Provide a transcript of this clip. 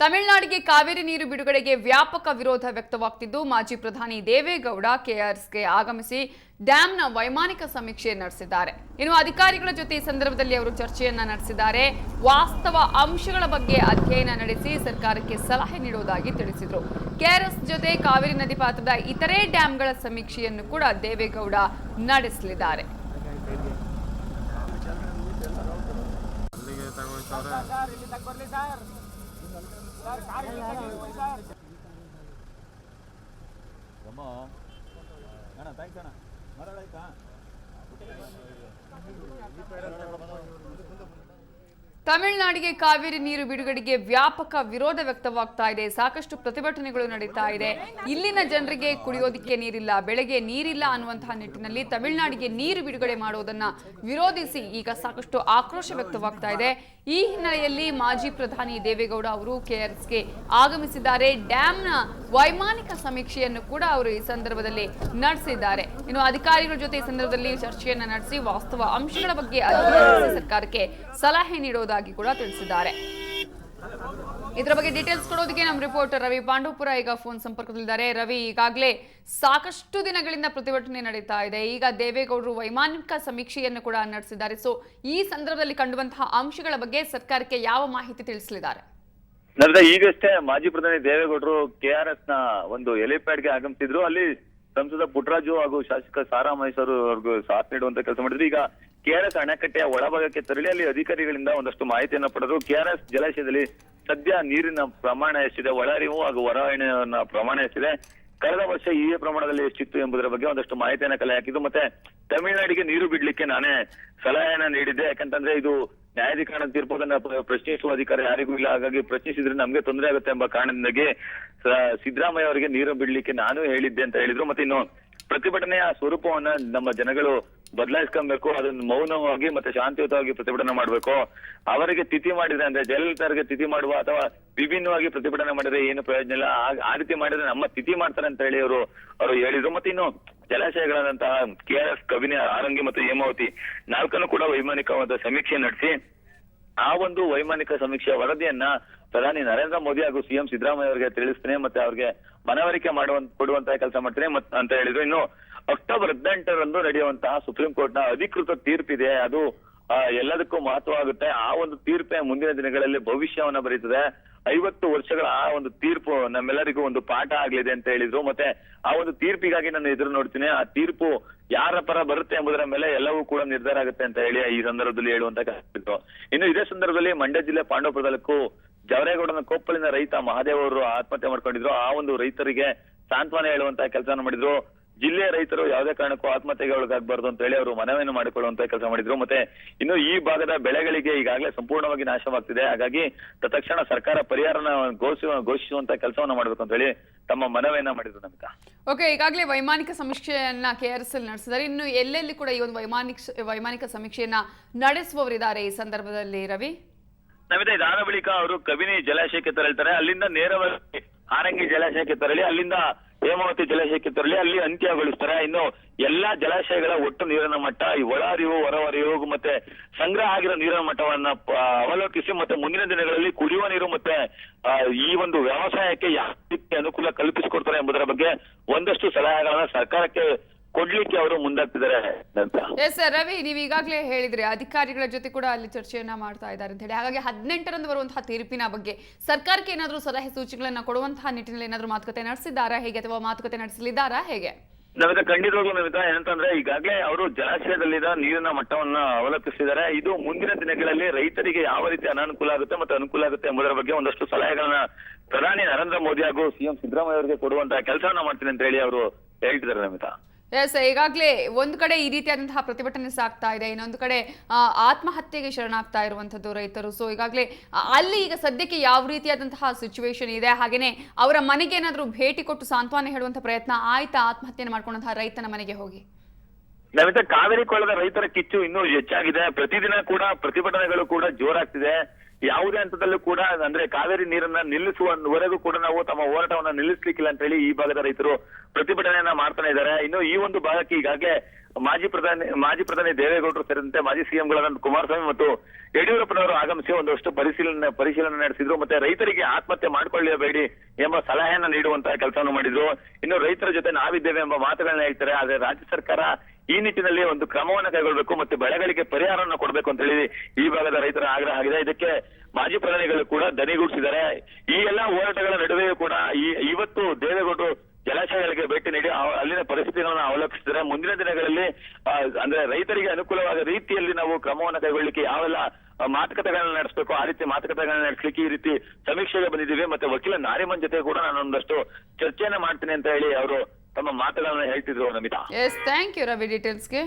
ತಮಿಳುನಾಡಿಗೆ ಕಾವೇರಿ ನೀರು ಬಿಡುಗಡೆಗೆ ವ್ಯಾಪಕ ವಿರೋಧ ವ್ಯಕ್ತವಾಗುತ್ತಿದ್ದು ಮಾಜಿ ಪ್ರಧಾನಿ ದೇವೇಗೌಡ ಕೆಆರ್ಎಸ್ಗೆ ಆಗಮಿಸಿ ಡ್ಯಾಂನ ವೈಮಾನಿಕ ಸಮೀಕ್ಷೆ ನಡೆಸಿದ್ದಾರೆ. ಇನ್ನು ಅಧಿಕಾರಿಗಳ ಜೊತೆ ಈ ಸಂದರ್ಭದಲ್ಲಿ ಅವರು ಚರ್ಚೆಯನ್ನ ನಡೆಸಿದ್ದಾರೆ. ವಾಸ್ತವ ಅಂಶಗಳ ಬಗ್ಗೆ ಅಧ್ಯಯನ ನಡೆಸಿ ಸರ್ಕಾರಕ್ಕೆ ಸಲಹೆ ನೀಡುವುದಾಗಿ ತಿಳಿಸಿದರು. ಕೆಆರ್ಎಸ್ ಜೊತೆ ಕಾವೇರಿ ನದಿ ಪಾತ್ರದ ಇತರೆ ಡ್ಯಾಂಗಳ ಸಮೀಕ್ಷೆಯನ್ನು ಕೂಡ ದೇವೇಗೌಡ ನಡೆಸಲಿದ್ದಾರೆ. ತಮಿಳುನಾಡಿಗೆ ಕಾವೇರಿ ನೀರು ಬಿಡುಗಡೆಗೆ ವ್ಯಾಪಕ ವಿರೋಧ ವ್ಯಕ್ತವಾಗ್ತಾ ಇದೆ. ಸಾಕಷ್ಟು ಪ್ರತಿಭಟನೆಗಳು ನಡೀತಾ ಇದೆ. ಇಲ್ಲಿನ ಜನರಿಗೆ ಕುಡಿಯೋದಕ್ಕೆ ನೀರಿಲ್ಲ, ಬೆಳೆಗೆ ನೀರಿಲ್ಲ ಅನ್ನುವಂತಹ ನಿಟ್ಟಿನಲ್ಲಿ ತಮಿಳುನಾಡಿಗೆ ನೀರು ಬಿಡುಗಡೆ ಮಾಡುವುದನ್ನ ವಿರೋಧಿಸಿ ಈಗ ಸಾಕಷ್ಟು ಆಕ್ರೋಶ ವ್ಯಕ್ತವಾಗ್ತಾ ಇದೆ. ಈ ಹಿನ್ನೆಲೆಯಲ್ಲಿ ಮಾಜಿ ಪ್ರಧಾನಿ ದೇವೇಗೌಡ ಅವರು ಕೆಆರ್ಎಸ್ಗೆ ಆಗಮಿಸಿದ್ದಾರೆ. ಡ್ಯಾಂನ ವೈಮಾನಿಕ ಸಮೀಕ್ಷೆಯನ್ನು ಕೂಡ ಅವರು ಈ ಸಂದರ್ಭದಲ್ಲಿ ನಡೆಸಿದ್ದಾರೆ. ಇನ್ನು ಅಧಿಕಾರಿಗಳ ಜೊತೆ ಈ ಸಂದರ್ಭದಲ್ಲಿ ಚರ್ಚೆಯನ್ನ ನಡೆಸಿ ವಾಸ್ತವ ಅಂಶಗಳ ಬಗ್ಗೆ ಅಧ್ಯಯನ ಸರ್ಕಾರಕ್ಕೆ ಸಲಹೆ ನೀಡುವುದಾಗಿ ಕೂಡ ತಿಳಿಸಿದ್ದಾರೆ. ಇದರ ಬಗ್ಗೆ ಡೀಟೇಲ್ಸ್ ಕೊಡೋದಕ್ಕೆ ನಮ್ಮ ರಿಪೋರ್ಟರ್ ರವಿ ಪಾಂಡವಪುರ ಈಗ ಫೋನ್ ಸಂಪರ್ಕದಲ್ಲಿದ್ದಾರೆ. ರವಿ, ಈಗಾಗಲೇ ಸಾಕಷ್ಟು ದಿನಗಳಿಂದ ಪ್ರತಿಭಟನೆ ನಡೀತಾ ಇದೆ. ಈಗ ದೇವೇಗೌಡರು ವೈಮಾನಿಕ ಸಮೀಕ್ಷೆಯನ್ನು ಕೂಡ ನಡೆಸಿದ್ದಾರೆ. ಸೊ ಈ ಸಂದರ್ಭದಲ್ಲಿ ಕಂಡುವಂತಹ ಅಂಶಗಳ ಬಗ್ಗೆ ಸರ್ಕಾರಕ್ಕೆ ಯಾವ ಮಾಹಿತಿ ತಿಳಿಸಲಿದ್ದಾರೆ? ಈಗಷ್ಟೇ ಮಾಜಿ ಪ್ರಧಾನಿ ದೇವೇಗೌಡರು ಕೆಆರ್ಎಸ್ ನ ಒಂದು ಹೆಲಿಪ್ಯಾಡ್ಗೆ ಆಗಮಿಸಿದ್ರು. ಅಲ್ಲಿ ಸಂಸದ ಪುಟ್ಟರಾಜು ಹಾಗೂ ಶಾಸಕ ಸಾರಾ ಮಹೇಶ್ವರು ಅವ್ರಿಗೂ ಸಾಥ್ ನೀಡುವಂತ ಕೆಲಸ ಮಾಡಿದ್ರು. ಈಗ ಕೆಆರ್ಎಸ್ ಅಣೆಕಟ್ಟೆಯ ಒಳಭಾಗಕ್ಕೆ ತೆರಳಿ ಅಲ್ಲಿ ಅಧಿಕಾರಿಗಳಿಂದ ಒಂದಷ್ಟು ಮಾಹಿತಿಯನ್ನು ಪಡೆದು ಕೆಆರ್ಎಸ್ ಜಲಾಶಯದಲ್ಲಿ ಸದ್ಯ ನೀರಿನ ಪ್ರಮಾಣ ಎಷ್ಟಿದೆ, ಒಳಹರಿವು ಹಾಗೂ ಹೊರಹರಿವಿನ ಪ್ರಮಾಣ ಎಷ್ಟಿದೆ, ಕಳೆದ ವರ್ಷ ಈ ಪ್ರಮಾಣದಲ್ಲಿ ಎಷ್ಟಿತ್ತು ಎಂಬುದರ ಬಗ್ಗೆ ಒಂದಷ್ಟು ಮಾಹಿತಿಯನ್ನ ಕಲೆ ಹಾಕಿದ್ದು. ಮತ್ತೆ ತಮಿಳುನಾಡಿಗೆ ನೀರು ಬಿಡ್ಲಿಕ್ಕೆ ನಾನೇ ಸಲಹೆಯನ್ನ ನೀಡಿದ್ದೆ. ಯಾಕಂತಂದ್ರೆ ಇದು ನ್ಯಾಯಾಧಿಕರಣದ ತೀರ್ಪುಗಳನ್ನ ಪ್ರಶ್ನಿಸುವ ಅಧಿಕಾರ ಯಾರಿಗೂ ಇಲ್ಲ, ಹಾಗಾಗಿ ಪ್ರಶ್ನಿಸಿದ್ರೆ ನಮ್ಗೆ ತೊಂದರೆ ಆಗುತ್ತೆ ಎಂಬ ಕಾರಣದಿಂದಾಗಿ ಸಿದ್ದರಾಮಯ್ಯ ಅವರಿಗೆ ನೀರು ಬಿಡ್ಲಿಕ್ಕೆ ನಾನು ಹೇಳಿದ್ದೆ ಅಂತ ಹೇಳಿದ್ರು. ಮತ್ತೆ ಇನ್ನು ಪ್ರತಿಭಟನೆಯ ಸ್ವರೂಪವನ್ನ ನಮ್ಮ ಜನಗಳು ಬದಲಾಯಿಸ್ಕೊಬೇಕು, ಅದನ್ನು ಮೌನವಾಗಿ ಮತ್ತೆ ಶಾಂತಿಯುತವಾಗಿ ಪ್ರತಿಭಟನೆ ಮಾಡಬೇಕು. ಅವರಿಗೆ ತಿಥಿ ಮಾಡಿದ್ರೆ ಅಂದ್ರೆ ಜಯಲಲಿತಾರಿಗೆ ತಿಥಿ ಮಾಡುವ ಅಥವಾ ವಿಭಿನ್ನವಾಗಿ ಪ್ರತಿಭಟನೆ ಮಾಡಿದ್ರೆ ಏನು ಪ್ರಯೋಜನ ಇಲ್ಲ, ಆ ರೀತಿ ಮಾಡಿದ್ರೆ ನಮ್ಮ ತಿಥಿ ಮಾಡ್ತಾರೆ ಅಂತ ಹೇಳಿ ಅವರು ಹೇಳಿದ್ರು. ಮತ್ತೆ ಇನ್ನು ಜಲಾಶಯಗಳಾದಂತಹ ಕೆಆರ್ಎಸ್, ಕಬಿನಿ, ಆರಂಗಿ ಮತ್ತು ಹೇಮಾವತಿ ನಾಲ್ಕನ್ನು ಕೂಡ ವೈಮಾನಿಕವಾದ ಸಮೀಕ್ಷೆ ನಡೆಸಿ ಆ ಒಂದು ವೈಮಾನಿಕ ಸಮೀಕ್ಷೆಯ ವರದಿಯನ್ನ ಪ್ರಧಾನಿ ನರೇಂದ್ರ ಮೋದಿ ಹಾಗೂ ಸಿಎಂ ಸಿದ್ದರಾಮಯ್ಯ ಅವರಿಗೆ ತಿಳಿಸ್ತೇನೆ, ಮತ್ತೆ ಅವ್ರಿಗೆ ಮನವರಿಕೆ ಕೊಡುವಂತಹ ಕೆಲಸ ಮಾಡ್ತೇನೆ ಅಂತ ಹೇಳಿದ್ರು. ಇನ್ನು ಅಕ್ಟೋಬರ್ 18ರಂದು ನಡೆಯುವಂತಹ ಸುಪ್ರೀಂ ಕೋರ್ಟ್ ನ ಅಧಿಕೃತ ತೀರ್ಪಿದೆ, ಅದು ಎಲ್ಲದಕ್ಕೂ ಮಹತ್ವವಾಗುತ್ತೆ. ಆ ಒಂದು ತೀರ್ಪೆ ಮುಂದಿನ ದಿನಗಳಲ್ಲಿ ಭವಿಷ್ಯವನ್ನ ಬರೀತದೆ. 50 ವರ್ಷಗಳ ಆ ಒಂದು ತೀರ್ಪು ನಮ್ಮೆಲ್ಲರಿಗೂ ಒಂದು ಪಾಠ ಆಗ್ಲಿದೆ ಅಂತ ಹೇಳಿದ್ರು. ಮತ್ತೆ ಆ ಒಂದು ತೀರ್ಪಿಗಾಗಿ ನಾನು ಎದುರು ನೋಡ್ತೀನಿ. ಆ ತೀರ್ಪು ಯಾರ ಪರ ಬರುತ್ತೆ ಎಂಬುದರ ಮೇಲೆ ಎಲ್ಲವೂ ಕೂಡ ನಿರ್ಧಾರ ಆಗುತ್ತೆ ಅಂತ ಹೇಳಿ ಈ ಸಂದರ್ಭದಲ್ಲಿ ಹೇಳುವಂತ ಕೆಲಸ. ಇನ್ನು ಇದೇ ಸಂದರ್ಭದಲ್ಲಿ ಮಂಡ್ಯ ಜಿಲ್ಲೆ ಪಾಂಡವಪುರ ತಾಲೂಕು ಜವರೇಗೌಡನ ಕೊಪ್ಪಲಿನ ರೈತ ಮಹಾದೇವ್ ಅವರು ಆತ್ಮಹತ್ಯೆ ಮಾಡ್ಕೊಂಡಿದ್ರು. ಆ ಒಂದು ರೈತರಿಗೆ ಸಾಂತ್ವನ ಹೇಳುವಂತಹ ಕೆಲಸವನ್ನು ಮಾಡಿದ್ರು. ಜಿಲ್ಲೆಯ ರೈತರು ಯಾವುದೇ ಕಾರಣಕ್ಕೂ ಆತ್ಮಹತ್ಯೆಗೆ ಒಳಗಾಗಬಾರ್ದು ಅಂತ ಹೇಳಿ ಅವರು ಮನವಿಯನ್ನು ಮಾಡಿಕೊಳ್ಳುವಂತ ಕೆಲಸ ಮಾಡಿದ್ರು. ಮತ್ತೆ ಇನ್ನು ಈ ಭಾಗದ ಬೆಳೆಗಳಿಗೆ ಈಗಾಗಲೇ ಸಂಪೂರ್ಣವಾಗಿ ನಾಶವಾಗ್ತಿದೆ, ಹಾಗಾಗಿ ತತ್ಕ್ಷಣ ಸರ್ಕಾರ ಪರಿಹಾರನ ಘೋಷಿಸುವಂತ ಕೆಲಸವನ್ನ ಮಾಡಬೇಕು ಅಂತ ಹೇಳಿ ತಮ್ಮ ಮನವಿಯನ್ನ ಮಾಡಿದ್ರು. ನಮಿತಾ, ಓಕೆ, ಈಗಾಗಲೇ ವೈಮಾನಿಕ ಸಮೀಕ್ಷೆಯನ್ನ ಕೆಆರ್ಎಸ್ ಅಲ್ಲಿ ನಡೆಸಿದ್ದಾರೆ. ಇನ್ನು ಎಲ್ಲೆಲ್ಲಿ ಕೂಡ ಈ ಒಂದು ವೈಮಾನಿಕ ಸಮೀಕ್ಷೆಯನ್ನ ನಡೆಸುವವರಿದ್ದಾರೆ ಈ ಸಂದರ್ಭದಲ್ಲಿ? ರವಿ, ನಮಿತಾ, ಇದಾದ ಬಳಿಕ ಅವರು ಕಬಿನಿ ಜಲಾಶಯಕ್ಕೆ ತೆರಳ್ತಾರೆ. ಅಲ್ಲಿಂದ ನೇರವಾಗಿ ಆರಂಗಿ ಜಲಾಶಯಕ್ಕೆ ತೆರಳಿ ಅಲ್ಲಿಂದ ಹೇಮಾವತಿ ಜಲಾಶಯಕ್ಕೆ ತೆರಳಿ ಅಲ್ಲಿ ಅಂತ್ಯಗೊಳಿಸ್ತಾರೆ. ಇನ್ನು ಎಲ್ಲಾ ಜಲಾಶಯಗಳ ಒಟ್ಟು ನೀರಿನ ಮಟ್ಟ, ಈ ಒಳಹರಿವು, ಹೊರಹರಿವು ಮತ್ತೆ ಸಂಗ್ರಹ ಆಗಿರೋ ನೀರಿನ ಮಟ್ಟವನ್ನ ಅವಲೋಕಿಸಿ ಮತ್ತೆ ಮುಂದಿನ ದಿನಗಳಲ್ಲಿ ಕುಡಿಯುವ ನೀರು ಮತ್ತೆ ಈ ಒಂದು ವ್ಯವಸಾಯಕ್ಕೆ ಯಾವ ರೀತಿ ಅನುಕೂಲ ಕಲ್ಪಿಸಿಕೊಡ್ತಾರೆ ಎಂಬುದರ ಬಗ್ಗೆ ಒಂದಷ್ಟು ಸಲಹೆಗಳನ್ನ ಸರ್ಕಾರಕ್ಕೆ ಕೊಡ್ಲಿಕ್ಕೆ ಅವರು ಮುಂದಾಗ್ತಿದ್ದಾರೆ ಅಂತ. ಎಸ್ ಸರ್, ರವಿ, ನೀವು ಈಗಾಗಲೇ ಹೇಳಿದ್ರೆ ಅಧಿಕಾರಿಗಳ ಜೊತೆ ಕೂಡ ಅಲ್ಲಿ ಚರ್ಚೆಯನ್ನ ಮಾಡ್ತಾ ಇದ್ದಾರೆ ಅಂತ ಹೇಳಿ. ಹಾಗಾಗಿ 18ರಂದು ಬರುವಂತಹ ತೀರ್ಪಿನ ಬಗ್ಗೆ ಸರ್ಕಾರಕ್ಕೆ ಏನಾದರೂ ಸಲಹೆ ಸೂಚನೆಗಳನ್ನ ಕೊಡುವಂತಹ ನಿಟ್ಟಿನಲ್ಲಿ ಏನಾದರೂ ಮಾತುಕತೆ ನಡೆಸಿದ್ದಾರಾ ಹೇಗೆ, ಅಥವಾ ಮಾತುಕತೆ ನಡೆಸಲಿದ್ದಾರಾ ಹೇಗೆ? ನಮಿತಾ, ಖಂಡಿತವಾಗ್ಲೂ ನಮಿತಾ, ಏನಂತಂದ್ರೆ ಈಗಾಗಲೇ ಅವರು ಜಲಾಶಯದಲ್ಲಿನ ನೀರಿನ ಮಟ್ಟವನ್ನ ಅವಲೋಕಿಸಿದ್ದಾರೆ. ಇದು ಮುಂದಿನ ದಿನಗಳಲ್ಲಿ ರೈತರಿಗೆ ಯಾವ ರೀತಿ ಅನಾನುಕೂಲ ಆಗುತ್ತೆ ಮತ್ತೆ ಅನುಕೂಲ ಆಗುತ್ತೆ ಎಂಬುದರ ಬಗ್ಗೆ ಒಂದಷ್ಟು ಸಲಹೆಗಳನ್ನ ಪ್ರಧಾನಿ ನರೇಂದ್ರ ಮೋದಿ ಹಾಗೂ ಸಿಎಂ ಸಿದ್ದರಾಮಯ್ಯ ಅವರಿಗೆ ಕೊಡುವಂತಹ ಕೆಲಸವನ್ನ ಮಾಡ್ತೀನಿ ಅಂತ ಹೇಳಿ ಅವರು ಹೇಳ್ತಿದ್ದಾರೆ. ನಮಿತಾ, ಎಸ್, ಈಗಾಗಲೇ ಒಂದು ಕಡೆ ಈ ರೀತಿಯಾದಂತಹ ಪ್ರತಿಭಟನೆ ಸಾಗ್ತಾ ಇದೆ, ಇನ್ನೊಂದು ಕಡೆ ಆತ್ಮಹತ್ಯೆಗೆ ಶರಣಾಗ್ತಾ ಇರುವಂತದ್ದು ರೈತರು. ಸೊ ಈಗಾಗಲೇ ಅಲ್ಲಿ ಈಗ ಸದ್ಯಕ್ಕೆ ಯಾವ ರೀತಿಯಾದಂತಹ ಸಿಚುವೇಶನ್ ಇದೆ, ಹಾಗೇನೆ ಅವರ ಮನೆಗೆ ಏನಾದರೂ ಭೇಟಿ ಕೊಟ್ಟು ಸಾಂತ್ವನ ಹೇಳುವಂತ ಪ್ರಯತ್ನ ಆಯ್ತಾ? ಆತ್ಮಹತ್ಯೆ ಮಾಡ್ಕೊಂಡಂತಹ ರೈತನ ಮನೆಗೆ ಹೋಗಿ ನಮಿತಾ, ಕಾವೇರಿ ಕೊಳ್ಳದ ರೈತರ ಕಿಚ್ಚು ಇನ್ನೂ ಹೆಚ್ಚಾಗಿದೆ. ಪ್ರತಿದಿನ ಕೂಡ ಪ್ರತಿಭಟನೆಗಳು ಕೂಡ ಜೋರಾಗ್ತಿದೆ. ಯಾವುದೇ ಹಂತದಲ್ಲೂ ಕೂಡ ಅಂದ್ರೆ ಕಾವೇರಿ ನೀರನ್ನ ನಿಲ್ಲಿಸುವವರೆಗೂ ಕೂಡ ನಾವು ತಮ್ಮ ಹೋರಾಟವನ್ನ ನಿಲ್ಲಿಸ್ಲಿಕ್ಕಿಲ್ಲ ಅಂತ ಹೇಳಿ ಈ ಭಾಗದ ರೈತರು ಪ್ರತಿಭಟನೆಯನ್ನ ಮಾಡ್ತಾನೆ ಇದ್ದಾರೆ. ಇನ್ನು ಈ ಒಂದು ಭಾಗಕ್ಕೆ ಈಗಾಗಲೇ ಮಾಜಿ ಪ್ರಧಾನಿ ದೇವೇಗೌಡರು ಸೇರಿದಂತೆ ಮಾಜಿ ಸಿಎಂಗಳಾದ ಕುಮಾರಸ್ವಾಮಿ ಮತ್ತು ಯಡಿಯೂರಪ್ಪನವರು ಆಗಮಿಸಿ ಒಂದಷ್ಟು ಪರಿಶೀಲನೆ ನಡೆಸಿದ್ರು. ಮತ್ತೆ ರೈತರಿಗೆ ಆತ್ಮಹತ್ಯೆ ಮಾಡಿಕೊಳ್ಳಬೇಡಿ ಎಂಬ ಸಲಹೆಯನ್ನ ನೀಡುವಂತಹ ಕೆಲಸವನ್ನು ಮಾಡಿದ್ರು. ಇನ್ನು ರೈತರ ಜೊತೆ ನಾವಿದ್ದೇವೆ ಎಂಬ ಮಾತುಗಳನ್ನ ಹೇಳ್ತಾರೆ. ಆದ್ರೆ ರಾಜ್ಯ ಸರ್ಕಾರ ಈ ನಿಟ್ಟಿನಲ್ಲಿ ಒಂದು ಕ್ರಮವನ್ನು ಕೈಗೊಳ್ಳಬೇಕು ಮತ್ತೆ ಬೆಳೆಗಳಿಗೆ ಪರಿಹಾರವನ್ನು ಕೊಡಬೇಕು ಅಂತ ಹೇಳಿ ಈ ಭಾಗದ ರೈತರ ಆಗ್ರಹ ಆಗಿದೆ. ಇದಕ್ಕೆ ಮಾಜಿ ಪ್ರಧಾನಿಗಳು ಕೂಡ ದನಿಗೂಡಿಸಿದ್ದಾರೆ. ಈ ಎಲ್ಲಾ ಹೋರಾಟಗಳ ನಡುವೆಯೂ ಕೂಡ ಇವತ್ತು ದೇವೇಗೌಡರು ಜಲಾಶಯಗಳಿಗೆ ಭೇಟಿ ನೀಡಿ ಅಲ್ಲಿನ ಪರಿಸ್ಥಿತಿಗಳನ್ನ ಅವಲೋಕಿಸಿದರೆ ಮುಂದಿನ ದಿನಗಳಲ್ಲಿ ಅಂದ್ರೆ ರೈತರಿಗೆ ಅನುಕೂಲವಾದ ರೀತಿಯಲ್ಲಿ ನಾವು ಕ್ರಮವನ್ನು ಕೈಗೊಳ್ಳಿಕ್ಕೆ ಯಾವೆಲ್ಲ ಮಾತುಕತೆಗಳನ್ನ ನಡೆಸಬೇಕು ಆ ರೀತಿ ಮಾತುಕತೆಗಳನ್ನ ನಡೆಸಲಿಕ್ಕೆ ಈ ರೀತಿ ಸಮೀಕ್ಷೆಗೆ ಬಂದಿದ್ದೀವಿ. ಮತ್ತೆ ವಕೀಲ ನಾರಿಮನ್ ಜೊತೆ ಕೂಡ ನಾನು ಒಂದಷ್ಟು ಚರ್ಚೆಯನ್ನ ಮಾಡ್ತೀನಿ ಅಂತ ಹೇಳಿ ಅವರು ತಮ್ಮ ಮಾತುಗಳನ್ನ ಹೇಳ್ತಿದ್ರು. Namita, yes, thank you Ravi ಡೀಟೇಲ್ಸ್ಗೆ.